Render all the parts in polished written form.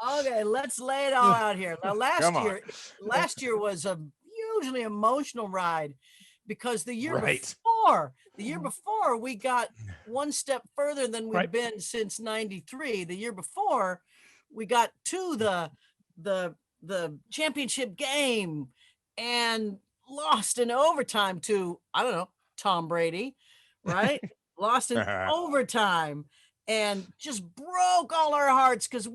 Okay, let's lay it all out here. Now, Come on. last year was a hugely emotional ride because Right. the year before we got one step further than we've Right. been since '93. The year before, we got to the championship game and lost in overtime to, I don't know, Tom Brady, right? Lost in overtime and just broke all our hearts because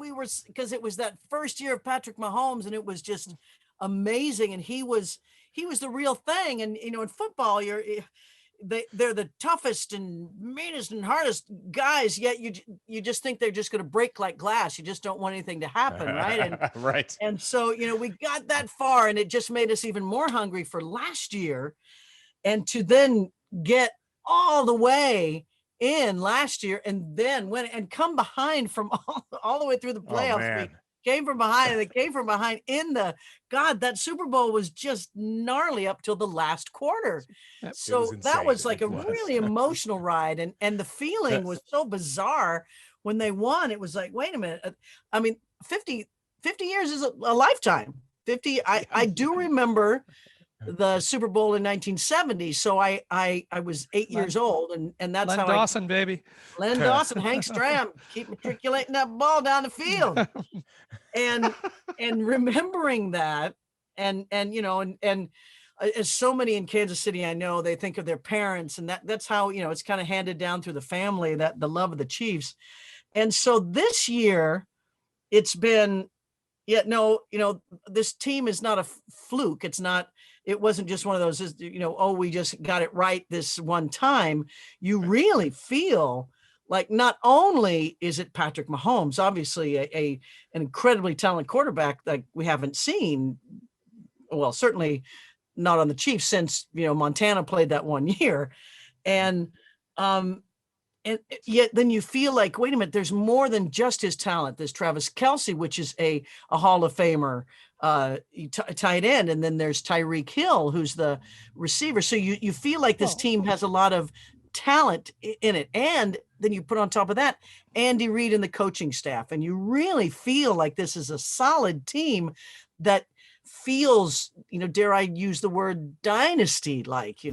it was that first year of Patrick Mahomes and it was just amazing, and he was the real thing. And in football, they're the toughest and meanest and hardest guys, yet you just think they're just going to break like glass. You just don't want anything to happen, right? Right. And so we got that far, and it just made us even more hungry for last year, and to then get all the way in last year and then win and come behind from all the way through the Oh, playoffs. We man. came from behind, and they came from behind in that Super Bowl was just gnarly up till the last quarter. Yep. So was that insane. was like It a was. really emotional ride. And the feeling was so bizarre when they won. It was like, wait a minute. I mean, 50 years is a lifetime. 50. I do remember the Super Bowl in 1970. So I was 8 years old, and that's Len how Dawson, baby. Len Dawson, Hank Stram, keep matriculating that ball down the field, and remembering that, and as so many in Kansas City, I know they think of their parents, and that's how it's kind of handed down through the family, that the love of the Chiefs. And so this year, it's been, this team is not a fluke. It wasn't just one of those, we just got it right this one time. You really feel like not only is it Patrick Mahomes, obviously an incredibly talented quarterback that we haven't seen, well, certainly not on the Chiefs since, Montana played that one year. And yet then you feel like, wait a minute, there's more than just his talent. There's Travis Kelce, which is a Hall of Famer, tight end. And then there's Tyreek Hill, who's the receiver. So you feel like this team has a lot of talent in it. And then you put on top of that Andy Reid and the coaching staff. And you really feel like this is a solid team that feels, dare I use the word dynasty, like.